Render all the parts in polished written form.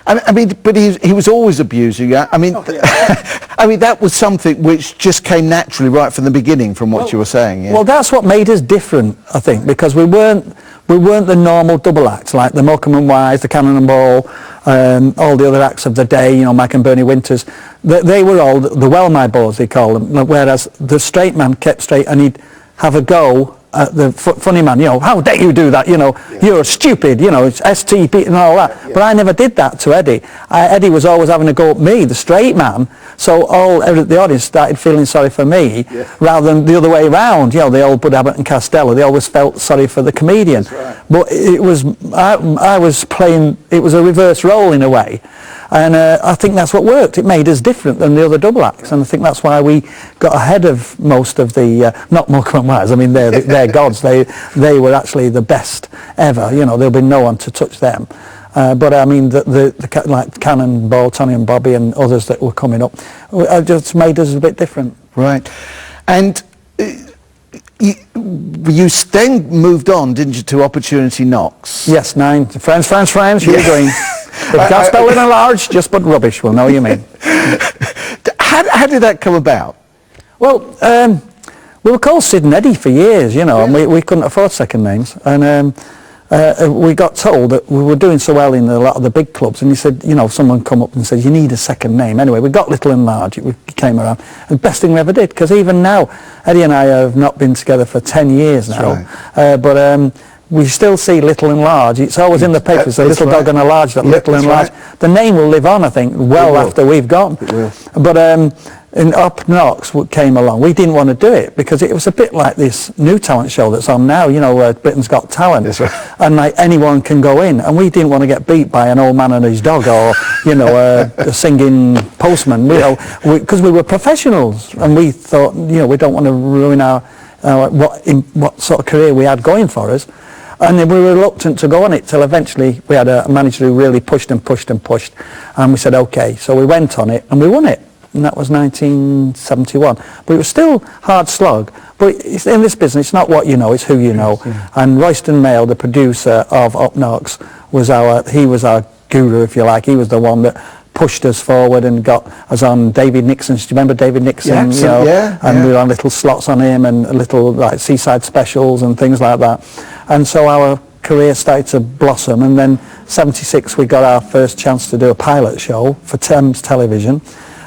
I mean, but he was always abusing you. I mean, I mean, that was something which just came naturally right from the beginning, from what you were saying. Yeah? Well, that's what made us different, I think, because we weren't the normal double acts like the Morecambe and Wise, the Cannonball, all the other acts of the day. You know, Mike and Bernie Winters. They were all the well-my boys, they call them. Whereas the straight man kept straight, and he'd have a go at the funny man, you know, how dare you do that, you know, you're stupid, you know, it's STP and all that. But I never did that to Eddie. Eddie was always having a go at me, the straight man, so the audience started feeling sorry for me rather than the other way around. You know, the old Bud Abbott and Costello, they always felt sorry for the comedian. But it was, I was playing, it was a reverse role in a way. And I think that's what worked. It made us different than the other double acts, and I think that's why we got ahead of most of the, not Morecambe and Wise, I mean they're gods, they were actually the best ever, you know, there'll be no one to touch them. But I mean, like Cannonball, Tony and Bobby and others that were coming up, just made us a bit different. Right. And you then moved on, didn't you, to Opportunity Knocks? Yes, 9. Friends, you're going. If you can't spell it in large, just put rubbish, we'll know what you mean. How did that come about? Well, we were called Syd and Eddie for years, you know, and we couldn't afford second names. And we got told that we were doing so well in a lot of the big clubs, and he said, you know, someone come up and said, you need a second name. Anyway, we got Little and Large, it came around. And the best thing we ever did, because even now, Eddie and I have not been together for 10 years now. But we still see Little and Large. It's always in the paper. It's a little dog and a large, that Little and Large. The name will live on, I think, well after we've gone. It will. But in Up Knocks came along. We didn't want to do it because it was a bit like this new talent show that's on now, you know, Britain's Got Talent. That's right. And like anyone can go in. And we didn't want to get beat by an old man and his dog, or, you know, a singing postman, you know, because we were professionals. And we thought, you know, we don't want to ruin our what sort of career we had going for us. And then we were reluctant to go on it till eventually we had a manager who really pushed and pushed and pushed, and we said okay. So we went on it and we won it, and that was 1971. But it was still hard slog. But in this business, it's not what you know, it's who you know. And Royston Mail, the producer of Up Knocks, he was our guru, if you like. He was the one that pushed us forward and got us on David Nixon's. Do you remember David Nixon? And we were on little slots on him and little like seaside specials and things like that. And so our career started to blossom, and then 76 we got our first chance to do a pilot show for Thames Television.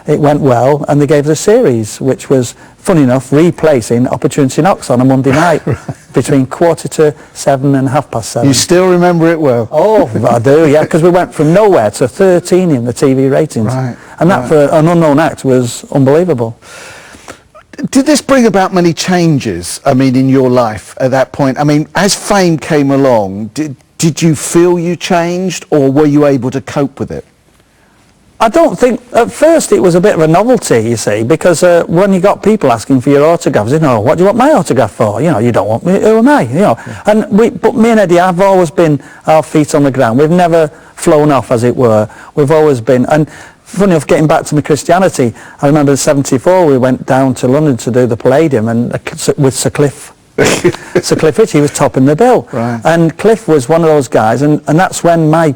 It went well, and they gave us a series, which was, funny enough, replacing Opportunity Knocks on a Monday night between 7:15 and 7:30. You still remember it well? Oh, I do, yeah, because we went from nowhere to 13 in the TV ratings. And that for an unknown act was unbelievable. Did this bring about many changes, I mean, in your life at that point? I mean, as fame came along, did you feel you changed, or were you able to cope with it? I don't think, at first it was a bit of a novelty, you see, because when you got people asking for your autographs, you know, what do you want my autograph for? You know, you don't want me, who am I? You know, but me and Eddie have always been our feet on the ground. We've never flown off, as it were. We've always been, and funny enough, getting back to my Christianity, I remember in '74 we went down to London to do the Palladium, and with Sir Cliff. Sir Cliff Ritchie was topping the bill. And Cliff was one of those guys, and that's when my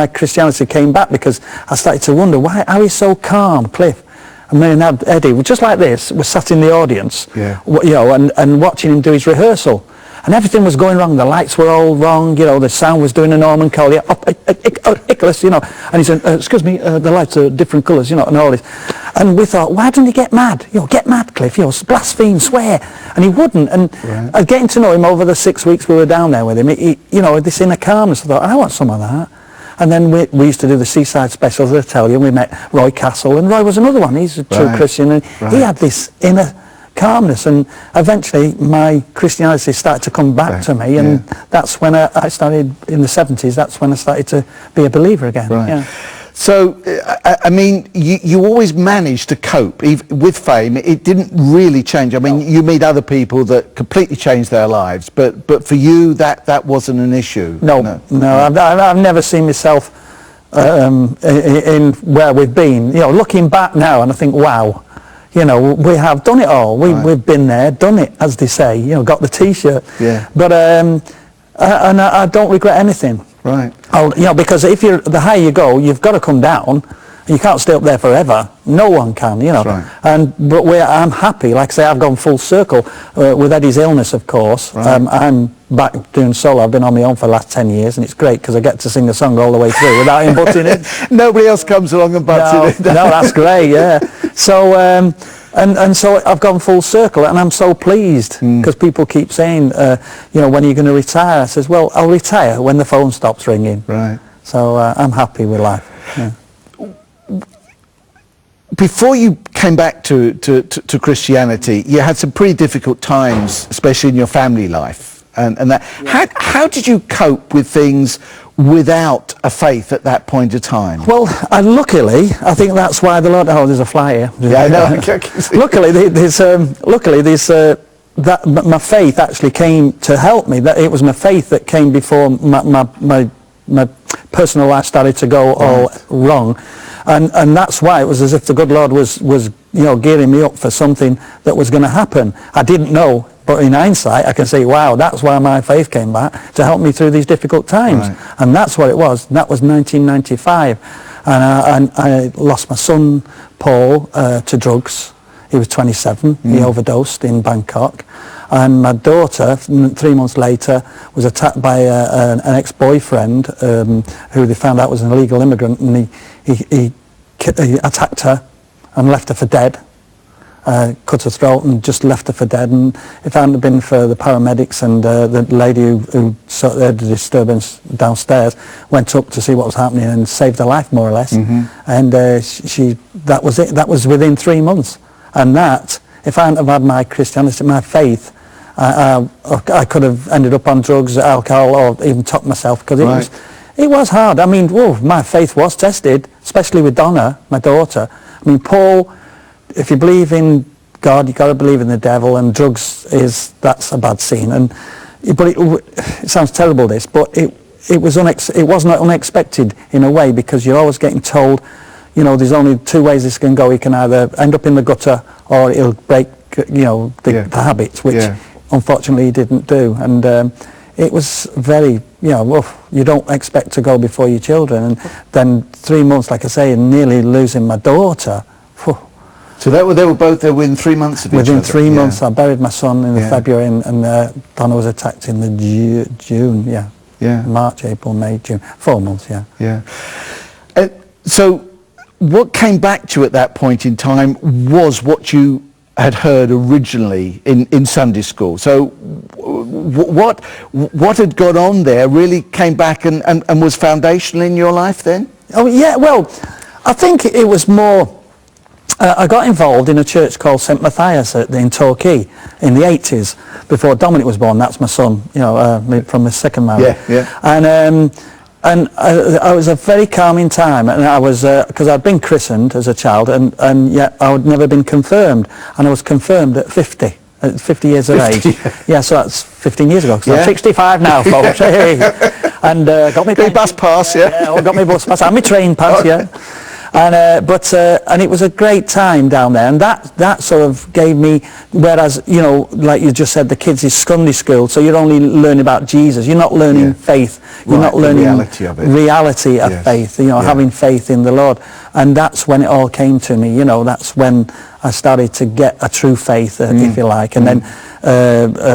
Christianity came back, because I started to wonder how he's so calm, Cliff. And me and Eddie were just like this, we're sat in the audience, you know, and watching him do his rehearsal. And everything was going wrong. The lights were all wrong, you know, the sound was doing a Norman call, Nicholas, you know. And he said, excuse me, the lights are different colours, you know, and all this. And we thought, why didn't he get mad? You know, get mad, Cliff, you know, blaspheme, swear. And he wouldn't. And getting to know him over the 6 weeks we were down there with him, you know, this inner calmness, I thought, I want some of that. And then we used to do the seaside specials, I tell you, and we met Roy Castle, and Roy was another one, he's a true Christian, and he had this inner calmness, and eventually my Christianity started to come back to me, and that's when I started, in the 70s, that's when I started to be a believer again. So, I mean, you always managed to cope with fame. It didn't really change. I mean, you meet other people that completely changed their lives, but for you, that wasn't an issue. No. I've never seen myself in where we've been. You know, looking back now, and I think, wow, you know, we have done it all. We've been there, done it, as they say. You know, got the T-shirt. But and I don't regret anything. Right. Oh, you know, because if you're the higher you go, you've got to come down. You can't stay up there forever. No one can, you know. That's right. But I'm happy. Like I say, I've gone full circle with Eddie's illness, of course. Right. I'm back doing solo. I've been on my own for the last 10 years, and it's great because I get to sing the song all the way through without him butting in. Nobody else comes along and butts in. No, that's great. Yeah. So. And so I've gone full circle, and I'm so pleased because people keep saying, you know, when are you going to retire? I says, well, I'll retire when the phone stops ringing. Right. So I'm happy with life. Yeah. Before you came back to Christianity, you had some pretty difficult times, especially in your family life, and that. Yeah. How did you cope with things without a faith at that point of time? Well, luckily, I think that's why the Lord. Oh, there's a fly here. Yeah, I know. Luckily, that my faith actually came to help me. That it was my faith that came before my personal life started to go all wrong. And that's why it was as if the good Lord was you know, gearing me up for something that was going to happen. I didn't know, but in hindsight I can say, wow, that's why my faith came back, to help me through these difficult times. Right. And that's what it was. And that was 1995. And I lost my son Paul to drugs. He was 27. He overdosed in Bangkok. And my daughter, 3 months later, was attacked by an ex-boyfriend who they found out was an illegal immigrant, and he attacked her and left her for dead, cut her throat and just left her for dead. And if it hadn't been for the paramedics and the lady who saw the disturbance downstairs, went up to see what was happening and saved her life, more or less. And that was it. That was within 3 months. And that, if I hadn't have had my Christianity, my faith, I could have ended up on drugs, alcohol, or even took myself, because it was hard. I mean, whoa, my faith was tested, especially with Donna, my daughter. I mean, Paul, if you believe in God, you've got to believe in the devil, and drugs that's a bad scene. But it sounds terrible, this, but it was not unexpected in a way, because you're always getting told, you know, there's only two ways this can go. You can either end up in the gutter, or it'll break, you know, the habits, which unfortunately he didn't do. And it was very, you know, rough. You don't expect to go before your children, and then 3 months, like I say, and nearly losing my daughter. Whew. So they were both there within 3 months of each other? Within 3 months. I buried my son in February, and Donna was attacked in the June, March, April, May, June. 4 months, So what came back to you at that point in time was what you had heard originally in Sunday school. So what had gone on there really came back and was foundational in your life then? Oh yeah, well, I think it was more, I got involved in a church called St Matthias in Torquay in the 80s, before Dominic was born. That's my son, you know, from his second marriage. And it was a very calming time, and I was, because I'd been christened as a child, and yet I had never been confirmed, and I was confirmed at 50 years of age. Yeah, so that's 15 years ago, so I'm 65 now, folks. And got me bus pass, got me bus pass, and my train pass, And it was a great time down there, and that sort of gave me, whereas, you know, like you just said, the kids is Sunday school, so you're only learning about Jesus. You're not learning faith. You're not learning reality of faith, you know, having faith in the Lord. And that's when it all came to me, you know. That's when I started to get a true faith, if you like. And then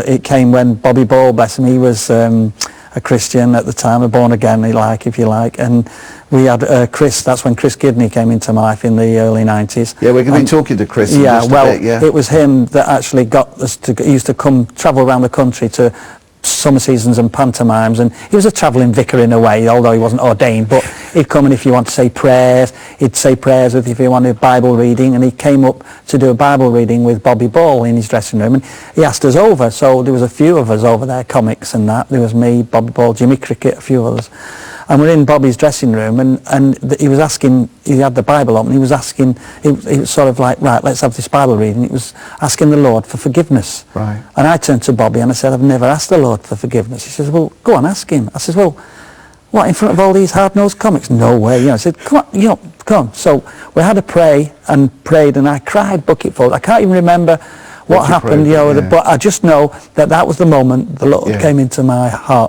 it came when Bobby Ball, bless him, he was a Christian at the time, a born again, if you like, and we had Chris. That's when Chris Gidney came into my life in the early 90s. Yeah, we're going to be talking to Chris. It was him that actually got us to. He used to come travel around the country to summer seasons and pantomimes, and he was a travelling vicar in a way, although he wasn't ordained, but he'd come, and if you want to say prayers, he'd say prayers with you. If you wanted Bible reading, and he came up to do a Bible reading with Bobby Ball in his dressing room, and he asked us over, so there was a few of us over there, comics and that. There was me, Bobby Ball, Jimmy Cricket, a few others, and we're in Bobby's dressing room, and he was asking, he had the Bible on, and he was asking, he was sort of like, right, let's have this Bible reading. It was asking the Lord for forgiveness. Right. And I turned to Bobby and I said, I've never asked the Lord for forgiveness. He says, well, go on, ask him. I says, well, what, in front of all these hard-nosed comics? No way. You know, I said, come on, you know, come on. So we had to pray and prayed, and I cried bucketfuls. I can't even remember what happened, you know, but I just know that was the moment the Lord came into my heart.